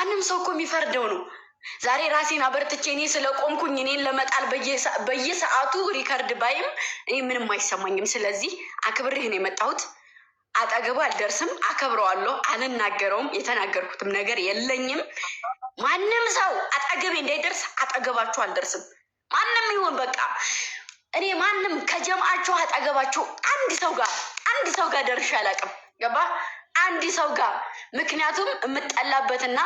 ማንም ሰው እኮ የሚፈርደው ነው። ዛሬ ራሴን አበርትቼ እኔ ስለቆምኩኝ እኔን ለመጣል በየሰዓቱ ሪከርድ ባይም እኔ ምንም አይሰማኝም። ስለዚህ አክብሬህ ነው የመጣሁት። አጠገቡ አልደርስም፣ አከብረዋለሁ፣ አልናገረውም፣ የተናገርኩትም ነገር የለኝም። ማንም ሰው አጠገቤ እንዳይደርስ አጠገባችሁ አልደርስም። ማንም ይሁን በቃ እኔ ማንም ከጀምአችሁ አጠገባችሁ አንድ ሰው ጋር ደርሼ አላውቅም። ገባ? አንድ ሰው ጋር። ምክንያቱም የምጠላበትና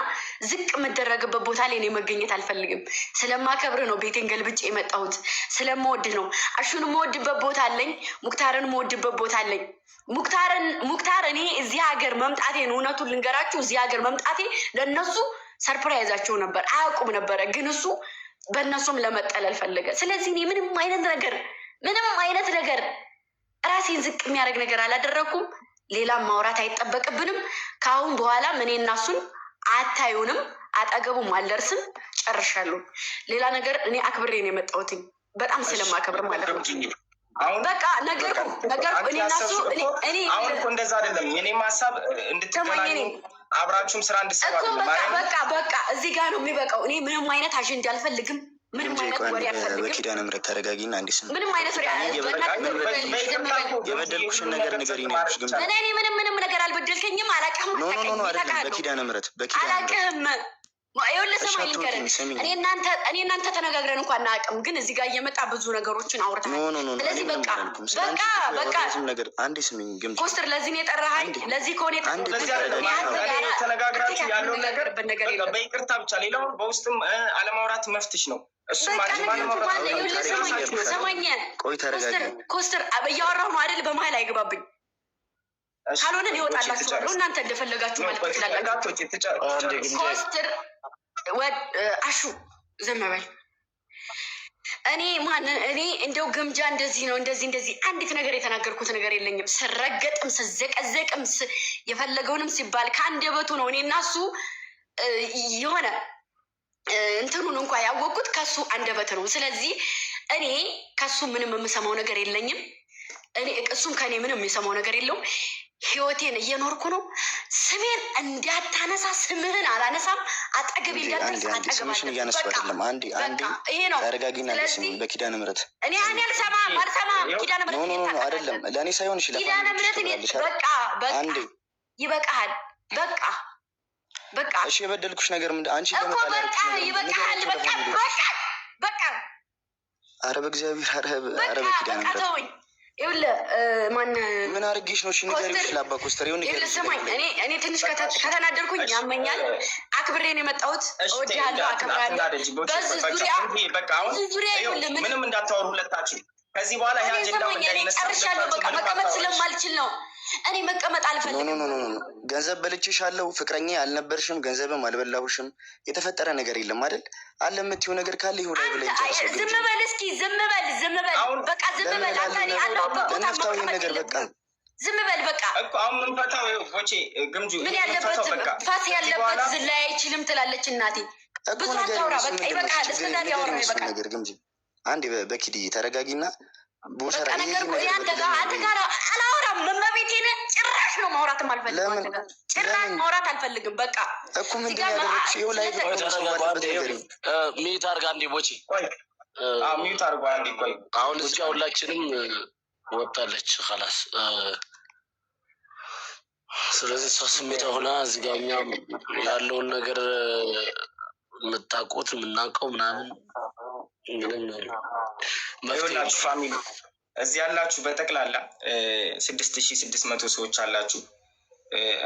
ዝቅ የምደረግበት ቦታ ላይ እኔ መገኘት አልፈልግም። ስለማከብር ነው ቤቴን ገልብጬ የመጣሁት። ስለምወድ ነው። አሹን የምወድበት ቦታ አለኝ። ሙክታርን የምወድበት ቦታ አለኝ። ሙክታር እኔ እዚህ ሀገር መምጣቴን እውነቱን ልንገራችሁ፣ እዚህ ሀገር መምጣቴ ለእነሱ ሰርፕራይዛቸው ነበር። አያውቁም ነበረ፣ ግን እሱ በእነሱም ለመጠለል ፈለገ። ስለዚህ እኔ ምንም አይነት ነገር ራሴን ዝቅ የሚያደርግ ነገር አላደረኩም። ሌላም ማውራት አይጠበቅብንም። ከአሁን በኋላ እኔ እና እሱን አታዩንም፣ አጠገቡም አልደርስም። ጨርሻለሁ። ሌላ ነገር እኔ አክብሬ ነው የመጣሁትኝ፣ በጣም ስለማከብር ማለት ነው። በቃ ነገርኩ እኔ እና እሱ አሁን እኮ እንደዛ አይደለም። የኔም ሀሳብ እንድትገናኙ አብራችሁም ስራ እንድትሰሩ በቃ እዚህ ጋር ነው የሚበቃው። እኔ ምንም አይነት አጀንዳ አልፈልግም። ምንም አይነት ወሬ አልፈልግም። በኪዳነ ምሕረት ተረጋጊና አንዲስ ምንም አይነት ወሬ የበደልኩሽን ነገር ንገሪኝ ነው ያልኩሽ። ግን እኔ ምንም ነገር አልበደልከኝም። አላውቅህም። በኪዳነ ምሕረት አላውቅህም። ይኸውልህ ስማኝ ልንገርህ፣ እኔ እናንተ ተነጋግረን እንኳን አናውቅም፣ ግን እዚህ ጋር እየመጣ ብዙ ነገሮችን አውርተሃል። ስለዚህ በቃ ነገር አንዴ ስሚኝ። ግን ኮስተር ለዚህ ነው የጠራኸኝ? ለዚህ ከሆነ ተነጋግራችሁ ያለውን ነገር በይቅርታ ብቻ፣ ሌላውን በውስጥም አለማውራት መፍትሽ ነው። ሰማኝ። ቆይ ተረጋጊ ኮስተር፣ እያወራሁ ነው አይደል? በመሀል አይገባብኝ። ካልሆነ ይወጣላችኋለሁ። እናንተ እንደፈለጋችሁ ማለት ትችላላችሁ። ኮስተር አሹ ዝም በል። እኔ እንደው ግምጃ እንደዚህ ነው እንደዚህ አንዲት ነገር የተናገርኩት ነገር የለኝም። ስረገጥም ስዘቀዘቅም የፈለገውንም ሲባል ከአንደበቱ ነው። እኔ እና እሱ የሆነ እንትኑን እንኳ ያወቅኩት ከሱ አንደበት ነው። ስለዚህ እኔ ከሱ ምንም የምሰማው ነገር የለኝም። እሱም ከኔ ምንም የሚሰማው ነገር የለውም። ህይወቴን እየኖርኩ ነው። ስሜን እንዳታነሳ፣ ስምህን አላነሳም። አጠገቤ እንዳትደርስ አጠገባለሁ። ይሄ ነው። ተረጋጊና በኪዳነ ምሕረት እኔ አልሰማም። ኪዳነ ምሕረት አይደለም ለእኔ ሳይሆን ይችላል። ኪዳነ ምሕረት ይበቃሃል። በቃ እሺ፣ የበደልኩሽ ነገር ምንድን? አንቺ ይበቃሃል። በቃ ኧረ በእግዚአብሔር ኧረ በኪዳነ ምሕረት ይኸውልህ ምን አድርጌሽ ነው? እሺ ንገሪው። ለአባ ኮስተር ይኸውልህ ስማኝ፣ እኔ ትንሽ ከተናደርኩኝ ያመኛል። አክብሬ ነው የመጣሁት። እወድሃለሁ፣ አክብራለሁ። በዚህ ዙሪያ ይኸውልህ ምንም እንዳታወሩ ሁለታችሁ ከዚህ በኋላ ያ አጀንዳው ጨርሻለሁ። በቃ መቀመጥ ስለማልችል ነው። እኔ መቀመጥ አልፈልግም። ገንዘብ በልቼሻለሁ። ፍቅረኛ አልነበርሽም፣ ገንዘብም አልበላሁሽም። የተፈጠረ ነገር የለም አይደል? አለ የምትይው ነገር ካለ ይሁን ላይ ብለኝ ጨርሽ። ዝም በል እስኪ፣ ዝም በል በቃ ዝም በል። አንተ አለሁበት ቦታ ነገር በቃ ዝም በል በቃ። እኮ አሁን ምን ፈታው? ቦቼ ግምጁ ምን ያለበት ፋስ ያለበት ዝላይ አይችልም ትላለች እናቴ። ብዙ አታውራ በቃ ይበቃል። እስከዛሬ ያወራው ይበቃል። ነገር ግምጂ አንዴ በኪዲ ተረጋጊና ቦሰራ ነገር አንተ ጋር አላወራም። መመቤቴን ጭራሽ ነው ማውራትም አልፈልግም። ጭራሽ ማውራት አልፈልግም። በቃ እኮ ምን ያደረግሽ? ይኸው ላይ ሚዩት አድርጋ አንዴ ቦቼ ሚዩት አድርጋ አንዴ። ቆይ አሁን እዚህ ሁላችንም ወጣለች خلاص። ስለዚህ እሷ ስሜት ሆና እዚህ ጋር እኛም ያለውን ነገር የምታውቁት የምናውቀው ምናምን ምንም ፋሚሊ እዚህ ያላችሁ በጠቅላላ 6600 ሰዎች አላችሁ።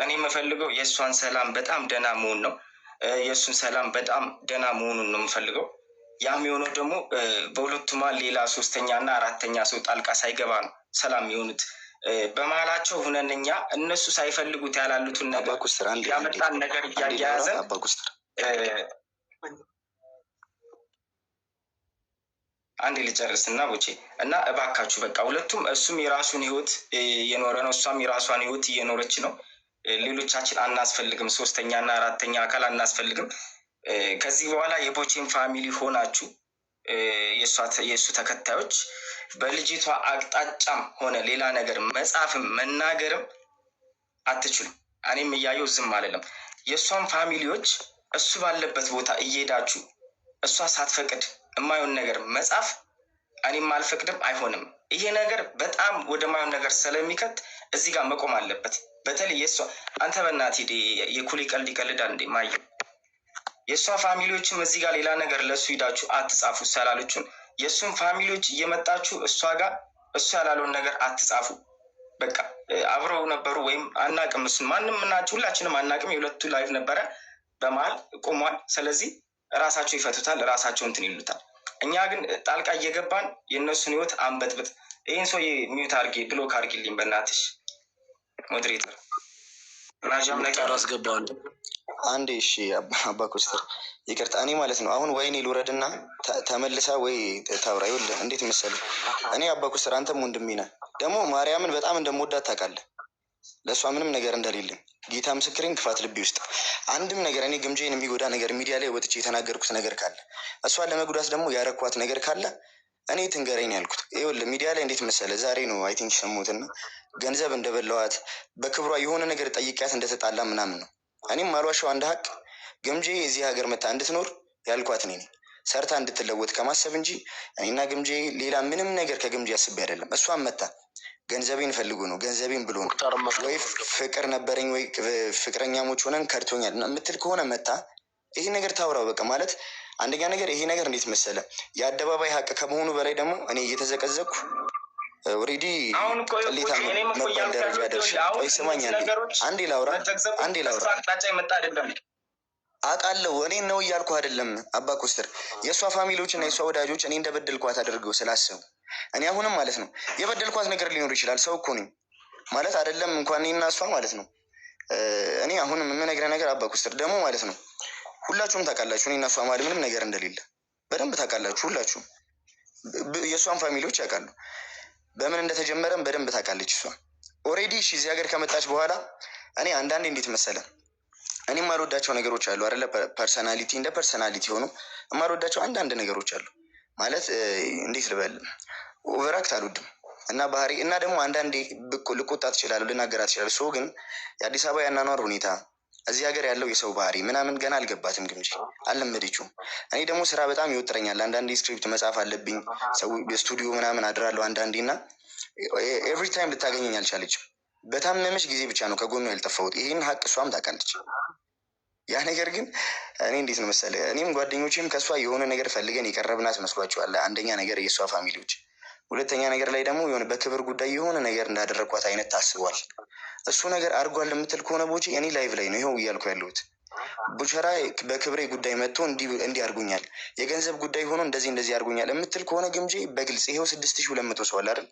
እኔ የምፈልገው የእሷን ሰላም በጣም ደህና መሆን ነው። የእሱን ሰላም በጣም ደህና መሆኑን ነው የምፈልገው። ያም የሆነው ደግሞ በሁለቱማ ሌላ ሶስተኛ እና አራተኛ ሰው ጣልቃ ሳይገባ ነው ሰላም የሆኑት። በመሀላቸው ሁነን እኛ እነሱ ሳይፈልጉት ያላሉትን ነገር ያመጣን ነገር እያያዘን አንዴ ልጨርስና ቦቼ እና እባካችሁ በቃ ሁለቱም እሱም የራሱን ህይወት እየኖረ ነው፣ እሷም የራሷን ህይወት እየኖረች ነው። ሌሎቻችን አናስፈልግም፣ ሶስተኛና አራተኛ አካል አናስፈልግም። ከዚህ በኋላ የቦቼን ፋሚሊ ሆናችሁ የእሱ ተከታዮች በልጅቷ አቅጣጫም ሆነ ሌላ ነገር መጻፍም መናገርም አትችሉም። እኔም እያየው ዝም አልልም። የእሷን ፋሚሊዎች እሱ ባለበት ቦታ እየሄዳችሁ እሷ ሳትፈቅድ የማይሆን ነገር መጻፍ እኔም አልፈቅድም፣ አይሆንም። ይሄ ነገር በጣም ወደ ማይሆን ነገር ስለሚከት እዚህ ጋር መቆም አለበት። በተለይ የእሷ አንተ በእናትህ የኩሊ ቀልድ ይቀልዳል እንዴ ማየ የእሷ ፋሚሊዎችም እዚህ ጋር ሌላ ነገር ለእሱ ሂዳችሁ አትጻፉ ሰላሎቹን የእሱን ፋሚሊዎች እየመጣችሁ እሷ ጋር እሱ ያላለውን ነገር አትጻፉ። በቃ አብረው ነበሩ ወይም አናቅም፣ እሱን ማንም እናችሁ ሁላችንም አናቅም። የሁለቱ ላይፍ ነበረ በመሀል ቆሟል። ስለዚህ ራሳቸው ይፈቱታል፣ ራሳቸው እንትን ይሉታል። እኛ ግን ጣልቃ እየገባን የእነሱን ህይወት አንበጥብጥ። ይህን ሰው ሚዩት አርጌ ብሎክ አርጊልኝ በእናትሽ ሞዴሬተር ናጃም ነገር አስገባ አንዴ። እሺ አባ ኮስተር ይቅርታ፣ እኔ ማለት ነው አሁን ወይኔ ልውረድና ተመልሳ ወይ ታውራ። ይኸውልህ እንዴት መሰለህ፣ እኔ አባ ኮስተር አንተም ወንድሜ ነህ። ደግሞ ማርያምን በጣም እንደምወዳት ታውቃለህ። ለእሷ ምንም ነገር እንደሌለኝ ጌታ ምስክሬን፣ ክፋት ልቤ ውስጥ አንድም ነገር እኔ ግምጄን የሚጎዳ ነገር ሚዲያ ላይ ወጥቼ የተናገርኩት ነገር ካለ እሷን ለመጉዳት ደግሞ ያረኳት ነገር ካለ እኔ ትንገረኝ ያልኩት። ይኸውልህ ሚዲያ ላይ እንዴት መሰለህ፣ ዛሬ ነው አይ ቲንክ ሰሙትና ገንዘብ እንደበላዋት በክብሯ የሆነ ነገር ጠይቂያት እንደተጣላ ምናምን ነው። እኔም አልዋሻው አንድ ሀቅ ግምጄ የዚህ ሀገር መታ እንድትኖር ያልኳት እኔ ነኝ፣ ሰርታ እንድትለወጥ ከማሰብ እንጂ እኔና ግምጄ ሌላ ምንም ነገር ከግምጄ አስቤ አይደለም። እሷን መታ ገንዘቤን ፈልጎ ነው ገንዘቤን ብሎ ነው ወይ ፍቅር ነበረኝ ወይ ፍቅረኛሞች ሆነን ከድቶኛል የምትል ከሆነ መታ ይሄ ነገር ታውራው። በቃ ማለት አንደኛ ነገር ይሄ ነገር እንዴት መሰለ የአደባባይ ሀቅ ከመሆኑ በላይ ደግሞ እኔ እየተዘቀዘቅኩ ኦልሬዲ ቅሌታ መባል ደረጃ ደርሼ ወይ ስማኝ አንዴ ላውራ አውቃለሁ። እኔ ነው እያልኩ አይደለም አባ ኮስተር፣ የእሷ ፋሚሊዎች እና የእሷ ወዳጆች እኔ እንደበደልኳት አድርገው ስላሰቡ እኔ አሁንም ማለት ነው የበደልኳት ነገር ሊኖር ይችላል። ሰው እኮ ነኝ ማለት አይደለም እንኳን እኔና እሷ ማለት ነው። እኔ አሁንም የምነግርህ ነገር አባ ኮስተር ደግሞ ማለት ነው ሁላችሁም ታውቃላችሁ እኔና እሷ ማለት ምንም ነገር እንደሌለ በደንብ ታውቃላችሁ። ሁላችሁም የእሷን ፋሚሊዎች ያውቃሉ። በምን እንደተጀመረም በደንብ ታውቃለች እሷ ኦልሬዲ። እሺ እዚህ ሀገር ከመጣች በኋላ እኔ አንዳንዴ እንዴት መሰለ እኔ የማልወዳቸው ነገሮች አሉ አይደለ? ፐርሰናሊቲ እንደ ፐርሰናሊቲ ሆኖ የማልወዳቸው አንዳንድ ነገሮች አሉ ማለት እንዴት ልበል፣ ኦቨራክት አልወድም እና ባህሪ እና ደግሞ አንዳንዴ ልቆጣ ትችላለሁ፣ ልናገራት ትችላለሁ። ሰው ግን የአዲስ አበባ ያናኗር ሁኔታ እዚህ ሀገር ያለው የሰው ባህሪ ምናምን ገና አልገባትም፣ ግምጂ አልለመደችውም። እኔ ደግሞ ስራ በጣም ይወጥረኛል። አንዳንዴ ስክሪፕት መጻፍ አለብኝ፣ ሰው በስቱዲዮ ምናምን አድራለሁ አንዳንዴ እና ኤቭሪ ታይም ልታገኘኝ አልቻለችም። በታመመች ጊዜ ብቻ ነው ከጎኑ ያልጠፋሁት። ይህን ሀቅ እሷም ታውቃለች። ያ ነገር ግን እኔ እንዴት ነው መሰለህ እኔም ጓደኞችም ከእሷ የሆነ ነገር ፈልገን የቀረብናት መስሏቸዋል። አንደኛ ነገር የእሷ ፋሚሊዎች፣ ሁለተኛ ነገር ላይ ደግሞ የሆነ በክብር ጉዳይ የሆነ ነገር እንዳደረግኳት አይነት ታስቧል። እሱ ነገር አድርጓል የምትል ከሆነ ቦቼ እኔ ላይቭ ላይ ነው ይኸው እያልኩ ያለሁት። ቡቸራ በክብሬ ጉዳይ መጥቶ እንዲህ አድርጉኛል፣ የገንዘብ ጉዳይ ሆኖ እንደዚህ አድርጉኛል የምትል ከሆነ ግምጄ በግልጽ ይኸው 6200 ሰው አለ አይደል?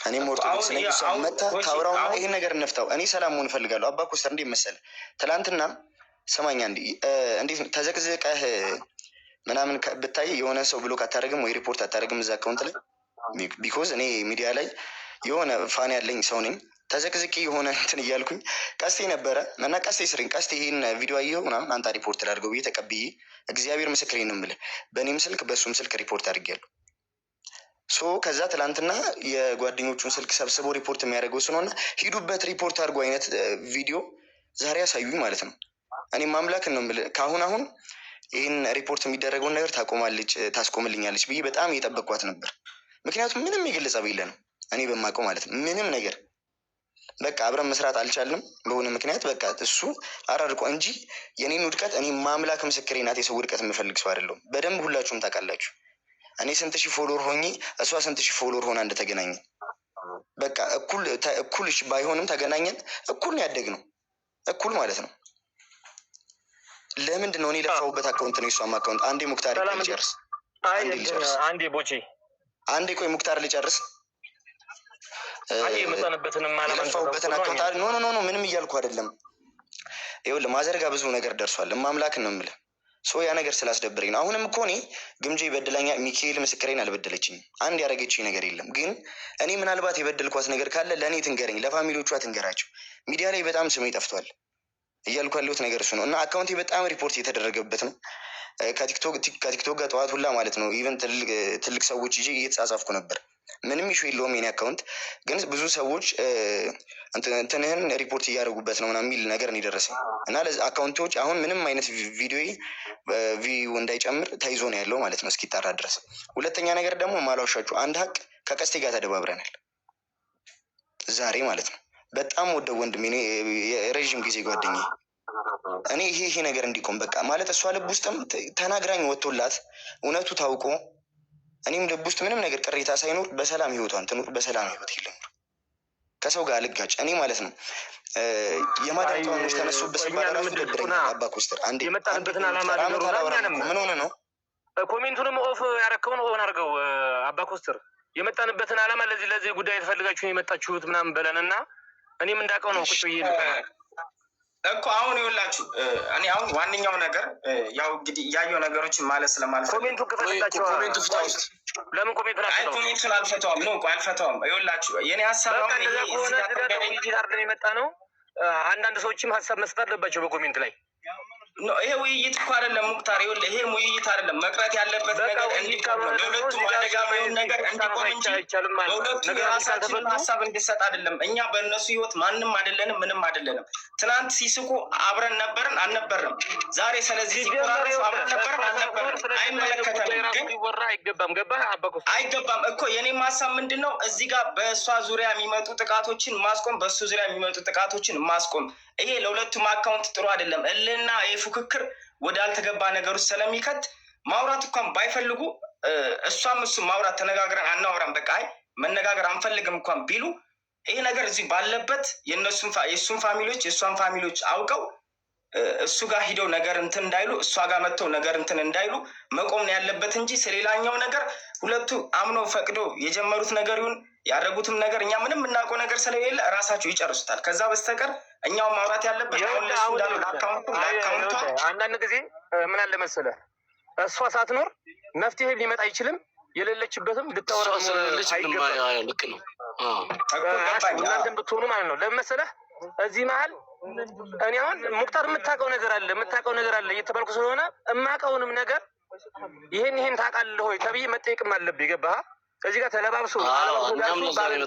እኔም ኦርቶዶክስ ነኝ። እሷ መታ ታውራውና ይሄን ነገር እንፍታው። እኔ ሰላም መሆን እፈልጋለሁ። አባ ኮስተር እንዴት መሰለህ ትላንትና ሰማኛ እንዴት ተዘቅዝቀህ ምናምን ብታይ የሆነ ሰው ብሎክ አታደርግም ወይ ሪፖርት አታደርግም እዛ አካውንት ላይ? ቢኮዝ እኔ ሚዲያ ላይ የሆነ ፋን ያለኝ ሰው ነኝ። ተዘቅዝቄ የሆነ እንትን እያልኩኝ ቀስቴ ነበረ እና ቀስቴ ስርኝ ቀስቴ ይሄን ቪዲዮ አየኸው ምናምን አንተ ሪፖርት ላድርገው ብዬ ተቀብዬ እግዚአብሔር ምስክሬን ነው የምልህ በእኔም ስልክ በእሱም ስልክ ሪፖርት አድርጌያለሁ። ከዛ ትላንትና የጓደኞቹን ስልክ ሰብስቦ ሪፖርት የሚያደርገው ስለሆነ ሂዱበት ሪፖርት አድርጎ አይነት ቪዲዮ ዛሬ ያሳዩኝ ማለት ነው። እኔ ማምላክን ነው የምልህ አሁን ይህን ሪፖርት የሚደረገውን ነገር ታስቆምልኛለች ብዬ በጣም እየጠበቅኳት ነበር። ምክንያቱም ምንም የገለጸ ቢለ ነው እኔ በማውቀው ማለት ነው ምንም ነገር በቃ አብረን መስራት አልቻልንም በሆነ ምክንያት በቃ እሱ አራርቆ እንጂ የኔን ውድቀት እኔ ማምላክ ምስክሬ ናት። የሰው ውድቀት የምፈልግ ሰው አይደለሁም። በደንብ ሁላችሁም ታውቃላችሁ። እኔ ስንት ሺህ ፎሎወር ሆኜ እሷ ስንት ሺህ ፎሎወር ሆና እንደተገናኘን በቃ እኩል ባይሆንም ተገናኘን። እኩል ነው ያደግነው፣ እኩል ማለት ነው። ለምንድን ነው እኔ ለፋውበት አካውንት ነው የሷም አካውንት። አንዴ ሙክታር ልጨርስ፣ አንዴ ቆይ ሙክታር ልጨርስ። የለፋውበትን አካውንት ኖ ምንም እያልኩ አይደለም። ይኸውልህ ማዘርጋ ብዙ ነገር ደርሷል። ማምላክ ነው የምልህ ያ ነገር ስላስደብረኝ ነው። አሁንም እኮ እኔ ግምጄ ይበድለኛ ሚካኤል ምስክሬን አልበደለችኝም። አንድ ያደረገችኝ ነገር የለም። ግን እኔ ምናልባት የበደልኳት ነገር ካለ ለእኔ ትንገረኝ፣ ለፋሚሊዎቿ ትንገራቸው። ሚዲያ ላይ በጣም ስሜ ጠፍቷል እያልኩ ያለሁት ነገር እሱ ነው። እና አካውንቴ በጣም ሪፖርት እየተደረገበት ነው ከቲክቶክ ጋር ጠዋት ሁላ ማለት ነው። ኢቨን ትልቅ ሰዎች ይዤ እየተጻጻፍኩ ነበር ምንም ኢሹ የለውም የኔ አካውንት። ግን ብዙ ሰዎች እንትንህን ሪፖርት እያደረጉበት ነው ምናምን የሚል ነገር ነው የደረሰኝ እና አካውንቶች አሁን ምንም አይነት ቪዲዮ ቪው እንዳይጨምር ተይዞ ነው ያለው ማለት ነው እስኪጣራ ድረስ። ሁለተኛ ነገር ደግሞ ማላውሻችሁ አንድ ሀቅ ከቀስቴ ጋር ተደባብረናል ዛሬ ማለት ነው። በጣም ወደው ወንድሜ የረዥም ጊዜ ጓደኛ እኔ ይሄ ነገር እንዲቆም በቃ ማለት እሷ ልብ ውስጥም ተናግራኝ ወጥቶላት እውነቱ ታውቆ እኔም ልብ ውስጥ ምንም ነገር ቅሬታ ሳይኖር በሰላም ህይወቷን ትኑር፣ በሰላም ህይወት ይልም ከሰው ጋር ልጋጭ እኔ ማለት ነው። የማዳቷን ውስጥ ተነሱበት ሲባል ራሱ ደብረኛ አባ ኮስተር አንዴ የመጣንበትን አላማ ምን ሆነ ነው ኮሜንቱንም ኦፍ ያረከውን ኦን አድርገው አባ ኮስተር የመጣንበትን አላማ ለዚህ ጉዳይ ተፈልጋችሁ የመጣችሁት ምናምን በለንና እኔም እንዳውቀው ነው ቁጭ ብዬ እኮ አሁን ይኸውላችሁ እኔ አሁን ዋነኛው ነገር ያው እንግዲህ ያየው ነገሮችን ማለት ስለማልፈልግ ኮሜንቱን ከፈለጋችሁ ኮሜንቱ ፍታውስ ለምን ኮሜንቱን አይ ኮሜንቱን አልፈታውም ነው እኮ አልፈታውም። ይኸውላችሁ የኔ ሀሳብ አሁን ይሄ እዚህ ጋር ተገናኝተን የመጣ ነው። አንዳንድ ሰዎችም ሀሳብ መስጠት አለባቸው በኮሜንት ላይ ይሄ ውይይት እኮ አይደለም ሙክታር፣ ይኸውልህ ይሄ ውይይት አይደለም። መቅረት ያለበት ነገር እንዲቆም ነው። ለሁለቱም አደጋ የሚሆን ነገር እንዲቆም እንጂ በሁለቱም የራሳችንን ሀሳብ እንዲሰጥ አይደለም። እኛ በእነሱ ህይወት ማንም አይደለንም፣ ምንም አይደለንም። ትናንት ሲስቁ አብረን ነበርን አልነበርንም? ዛሬ ስለዚህ ሲቆራረሱ አብረን ነበርን አልነበርንም? አይመለከተንም። ግን አይገባም እኮ የኔም ሀሳብ ምንድን ነው እዚህ ጋር በእሷ ዙሪያ የሚመጡ ጥቃቶችን ማስቆም፣ በእሱ ዙሪያ የሚመጡ ጥቃቶችን ማስቆም። ይሄ ለሁለቱም አካውንት ጥሩ አይደለም። እልና የፉክክር ወደ አልተገባ ነገር ውስጥ ስለሚከት ማውራት እንኳን ባይፈልጉ እሷም እሱ ማውራት ተነጋግረን አናወራም በቃ መነጋገር አንፈልግም እንኳን ቢሉ ይሄ ነገር እዚህ ባለበት የእሱን ፋሚሊዎች የእሷን ፋሚሊዎች አውቀው እሱ ጋር ሂደው ነገር እንትን እንዳይሉ እሷ ጋር መጥተው ነገር እንትን እንዳይሉ መቆም ነው ያለበት እንጂ ስለሌላኛው ነገር ሁለቱ አምነው ፈቅደው የጀመሩት ነገር ይሁን ያደረጉትም ነገር እኛ ምንም የምናውቀው ነገር ስለሌለ ራሳቸው ይጨርሱታል። ከዛ በስተቀር እኛው ማውራት ያለበት አሁን ለሱ እንዳሉ ለአካውንቷ አንዳንድ ጊዜ ምን አለ መሰለህ እሷ ሳትኖር መፍትሄ ሊመጣ አይችልም። የሌለችበትም ልታወራ አይገባም። ልክ ነው። እናንተም ብትሆኑ ማለት ነው። ለምን መሰለህ እዚህ መሀል እኔ አሁን ሙክታር የምታውቀው ነገር አለ እየተባልኩ ስለሆነ የማውቀውንም ነገር ይሄን ታውቃለህ ወይ ተብዬ መጠየቅም አለብህ። ገባህ? እዚህ ጋር ተለባብሶ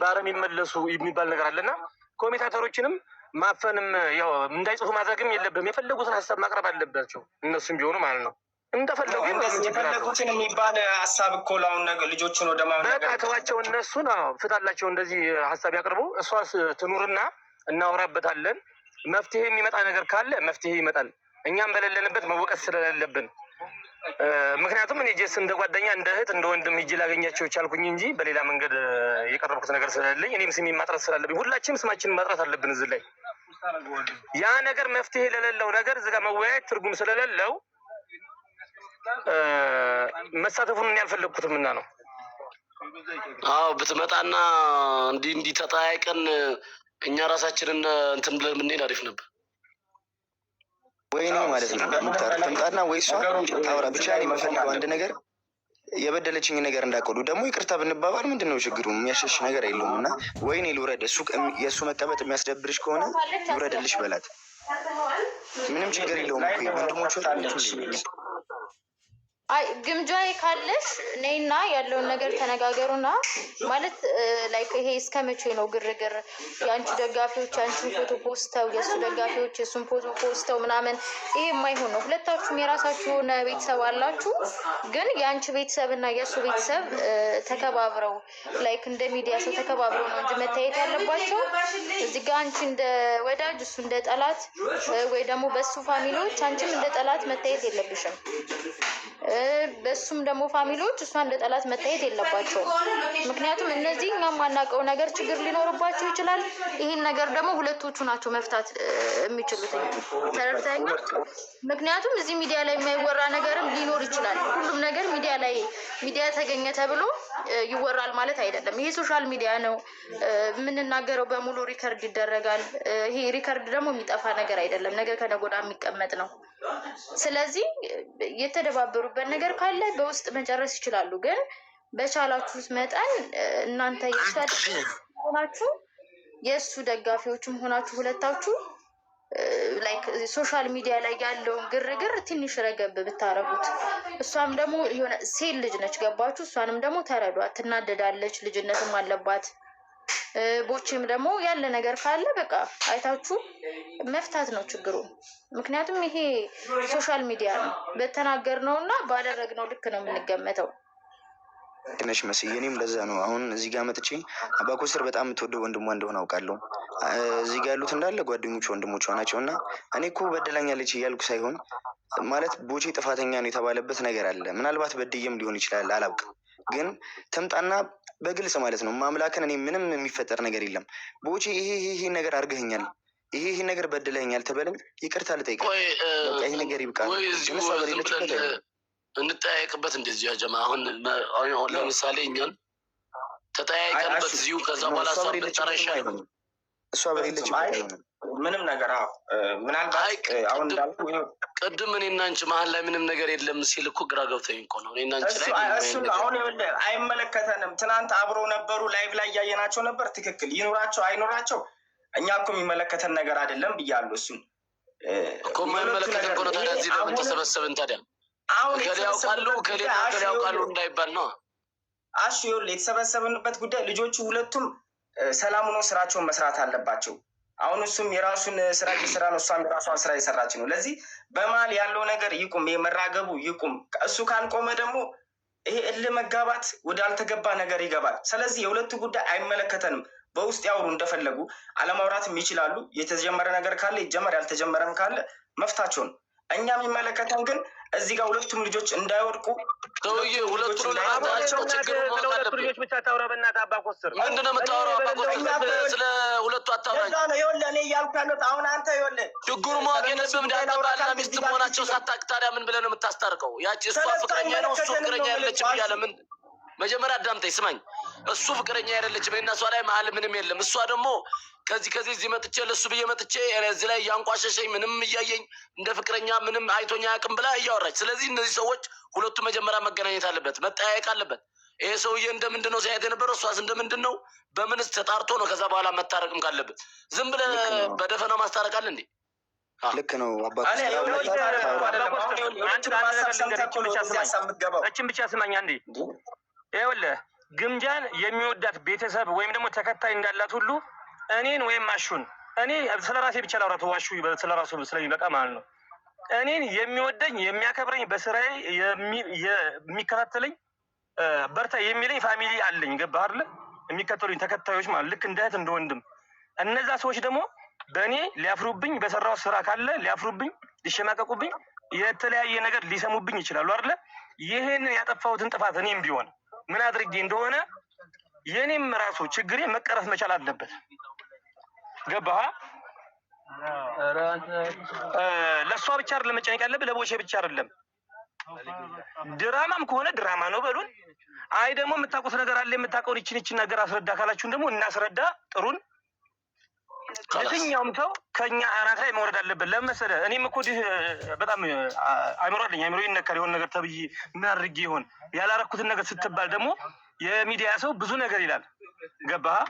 ባረም ይመለሱ የሚባል ነገር አለና ኮሜንታተሮችንም ማፈንም ያው እንዳይጽፉ ማድረግም የለብህም። የፈለጉትን ሀሳብ ማቅረብ አለባቸው እነሱም ቢሆኑ ማለት ነው። እንደፈለጉ የፈለጉትን የሚባል ሀሳብ እኮ ለአሁን ነገር ልጆችን ወደ በቃ ተዋቸው። እነሱን ፍታላቸው፣ እንደዚህ ሀሳብ ያቅርቡ። እሷስ ትኑርና እናወራበታለን። መፍትሄ የሚመጣ ነገር ካለ መፍትሄ ይመጣል። እኛም በሌለንበት መወቀስ ስለሌለብን ምክንያቱም እኔ ጀስ እንደ ጓደኛ እንደ እህት እንደ ወንድም ሂጅ ላገኛቸው ቻልኩኝ እንጂ በሌላ መንገድ የቀረብኩት ነገር ስለሌለኝ እኔም ስሜ ማጥራት ስላለብኝ ሁላችንም ስማችንን ማጥራት አለብን። እዚህ ላይ ያ ነገር መፍትሄ ለሌለው ነገር እዚህ ጋር መወያየት ትርጉም ስለሌለው መሳተፉን እኔ አልፈለግኩትም እና ነው። አዎ ብትመጣና እንዲህ ተጠያይቀን እኛ ራሳችንን እንትን ብለን የምንሄድ አሪፍ ነበር። ወይኔ ማለት ነው ሙክታር ትምጣና ወይ እሷ ታውራ ብቻ። እኔ የምፈልገው አንድ ነገር የበደለችኝ ነገር እንዳቆሉ ደግሞ ይቅርታ ብንባባል ምንድን ነው ችግሩ? የሚያሸሽ ነገር የለውም። እና ወይኔ ልውረድ፣ የእሱ መቀመጥ የሚያስደብርሽ ከሆነ ልውረድልሽ በላት። ምንም ችግር የለውም እኮ ወንድሞቹ አይ ግምጃዬ ካለሽ ነይና ያለውን ነገር ተነጋገሩና ማለት ላይክ ይሄ እስከ መቼ ነው ግርግር? የአንቺ ደጋፊዎች የአንቺን ፎቶ ፖስተው የእሱ ደጋፊዎች የእሱን ፎቶ ፖስተው ምናምን ይሄ የማይሆን ነው። ሁለታችሁም የራሳችሁ የሆነ ቤተሰብ አላችሁ። ግን የአንቺ ቤተሰብ እና የእሱ ቤተሰብ ተከባብረው ላይክ እንደ ሚዲያ ሰው ተከባብረው ነው እንጂ መታየት ያለባቸው። እዚህ ጋር አንቺ እንደ ወዳጅ እሱ እንደ ጠላት ወይ ደግሞ በሱ ፋሚሊዎች አንቺም እንደ ጠላት መታየት የለብሽም። በሱም ደግሞ ፋሚሊዎች እሷ እንደ ጠላት መታየት የለባቸውም። ምክንያቱም እነዚህ እኛ የማናውቀው ነገር ችግር ሊኖርባቸው ይችላል። ይህን ነገር ደግሞ ሁለቶቹ ናቸው መፍታት የሚችሉት። ተረድተኸኝ? ምክንያቱም እዚህ ሚዲያ ላይ የማይወራ ነገርም ሊኖር ይችላል። ሁሉም ነገር ሚዲያ ተገኘ ተብሎ ይወራል ማለት አይደለም። ይሄ ሶሻል ሚዲያ ነው። የምንናገረው በሙሉ ሪከርድ ይደረጋል። ይሄ ሪከርድ ደግሞ የሚጠፋ ነገር አይደለም። ነገ ከነገ ወዲያ የሚቀመጥ ነው። ስለዚህ የተደባበሩበት ነገር ካለ በውስጥ መጨረስ ይችላሉ። ግን በቻላችሁት መጠን እናንተ ሆናችሁ የእሱ ደጋፊዎችም ሆናችሁ ሁለታችሁ ላይክ ሶሻል ሚዲያ ላይ ያለውን ግርግር ትንሽ ረገብ ብታረጉት። እሷም ደግሞ የሆነ ሴት ልጅ ነች፣ ገባችሁ? እሷንም ደግሞ ተረዷት፣ ትናደዳለች፣ ልጅነትም አለባት። ቦቼም ደግሞ ያለ ነገር ካለ በቃ አይታችሁ መፍታት ነው ችግሩ። ምክንያቱም ይሄ ሶሻል ሚዲያ ነው፣ በተናገርነው እና ባደረግነው ልክ ነው የምንገመተው። ትንሽ መስዬ እኔም ለዛ ነው አሁን እዚህ ጋር መጥቼ አባ ኮስተር በጣም የምትወደው ወንድሟ እንደሆነ አውቃለሁ። እዚህ ጋር ያሉት እንዳለ ጓደኞቿ ወንድሞቿ ናቸው እና እኔ እኮ በደላኛለች እያልኩ ሳይሆን ማለት ቦቼ ጥፋተኛ ነው የተባለበት ነገር አለ። ምናልባት በድዬም ሊሆን ይችላል አላውቅም። ግን ትምጣና በግልጽ ማለት ነው ማምላክን እኔ ምንም የሚፈጠር ነገር የለም ቦቼ ይሄ ነገር አድርገኸኛል፣ ይሄ ነገር በድለኸኛል ትበለኝ፣ ይቅርታ ልጠይቅ፣ ይሄ ነገር ይብቃ። እንጠያየቅበት እንደዚህ ያጀማ። አሁን ለምሳሌ እኛን ተጠያየቅበት እዚሁ፣ ከዛ በኋላ እሷ ብትጠራ ይሻላል። እሷ በሌለች ምንም ነገር ምናልባት አሁን እንዳልኩ ቅድም እኔና አንቺ መሀል ላይ ምንም ነገር የለም ሲል እኮ ግራ ገብተኝ እኮ ነው። እኔና አንቺ ላይ እሱን አሁን አይመለከተንም። ትናንት አብረው ነበሩ፣ ላይቭ ላይ እያየናቸው ነበር። ትክክል ይኑራቸው አይኑራቸው እኛ እኮ የሚመለከተን ነገር አይደለም ብያለሁ። እሱን እኮ የማይመለከተን እኮ ነው። ታዲያ እዚህ ለምን ተሰበሰብን ታዲያ? አሁን ከሌ ያውቃሉ እንዳይባል ነው። አሹ ይኸውልህ የተሰበሰብንበት ጉዳይ ልጆቹ ሁለቱም ሰላም ሆኖ ስራቸውን መስራት አለባቸው። አሁን እሱም የራሱን ስራ እየሰራ ነው፣ እሷም የራሷን ስራ እየሰራች ነው። ለዚህ በመሀል ያለው ነገር ይቁም፣ መራገቡ ይቁም። እሱ ካልቆመ ደግሞ ይሄ እልህ መጋባት ወደ አልተገባ ነገር ይገባል። ስለዚህ የሁለቱ ጉዳይ አይመለከተንም። በውስጥ ያውሩ እንደፈለጉ፣ አለማውራትም ይችላሉ። የተጀመረ ነገር ካለ ይጀመር፣ ያልተጀመረም ካለ መፍታቸውን። እኛ የሚመለከተን ግን እዚህ ጋር ሁለቱም ልጆች እንዳይወድቁ ሰውዬ ሁለቱም ልጆች ልጆች ብቻ ታውራ። በእናትህ አባ ኮስተር ምንድን ነው የምታወራው? አባ ኮስተር ስለ ሁለቱ አታውራኝ። ይኸውልህ እኔ እያልኩ ያለሁት አሁን አንተ ይኸውልህ ችግሩ ማወቅ የለብህም። እንዳይባልና ሚስት መሆናቸው ሳታውቅ ታዲያ ምን ብለህ ነው የምታስታርቀው? ያቺ እሷ ፍቅረኛ ነው እሱ ፍቅረኛ አይደለችም እያለ ምን? መጀመሪያ አዳምጠኝ ስማኝ። እሱ ፍቅረኛ አይደለችም እና እሷ ላይ መሀል ምንም የለም። እሷ ደግሞ ከዚህ እዚህ መጥቼ ለሱ ብዬ መጥቼ እዚህ ላይ እያንቋሸሸኝ ምንም እያየኝ እንደ ፍቅረኛ ምንም አይቶኛ አያውቅም ብላ እያወራች። ስለዚህ እነዚህ ሰዎች ሁለቱ መጀመሪያ መገናኘት አለበት፣ መጠያየቅ አለበት። ይሄ ሰውዬ እንደምንድን ነው ሲያየት የነበረው? እሷስ እንደምንድን ነው? በምንስ ተጣርቶ ነው? ከዛ በኋላ መታረቅም ካለበት ዝም ብለህ በደፈናው ማስታረቅ አለ እንዴ? ልክ ነው አባ እችን ብቻ ስማኝ አንዴ። ይኸውልህ ግምጃን የሚወዳት ቤተሰብ ወይም ደግሞ ተከታይ እንዳላት ሁሉ እኔን ወይም አሹን እኔ ስለ ራሴ ብቻ ላውራት፣ ዋሹ ስለ ራሱ ስለሚበቃ ማለት ነው። እኔን የሚወደኝ የሚያከብረኝ፣ በስራዬ የሚከታተለኝ በርታ የሚለኝ ፋሚሊ አለኝ። ገባህ አይደለ? የሚከተሉኝ ተከታዮች ማለት ልክ እንደ እህት እንደ ወንድም። እነዛ ሰዎች ደግሞ በእኔ ሊያፍሩብኝ፣ በሰራው ስራ ካለ ሊያፍሩብኝ፣ ሊሸማቀቁብኝ፣ የተለያየ ነገር ሊሰሙብኝ ይችላሉ አይደለ? ይህንን ያጠፋሁትን ጥፋት እኔም ቢሆን ምን አድርጌ እንደሆነ የኔም ራሱ ችግሬ መቀረፍ መቻል አለበት። ገባህ? ለእሷ ብቻ አይደለም መጨነቅ ያለብህ፣ ለቦቼ ብቻ አይደለም። ድራማም ከሆነ ድራማ ነው በሉን። አይ ደግሞ የምታውቁት ነገር አለ፣ የምታውቀውን ይችን ነገር አስረዳ ካላችሁን ደግሞ እናስረዳ። ጥሩን የትኛውም ሰው ከኛ አናት ላይ መውረድ አለበት። ለምን መሰለህ? እኔም እኮ በጣም አይምሮ አለኝ። አይምሮ ይነካል። የሆነ ነገር ተብዬ ምን አድርጌ ይሆን ያላረኩትን ነገር ስትባል ደግሞ የሚዲያ ሰው ብዙ ነገር ይላል። ገባህ?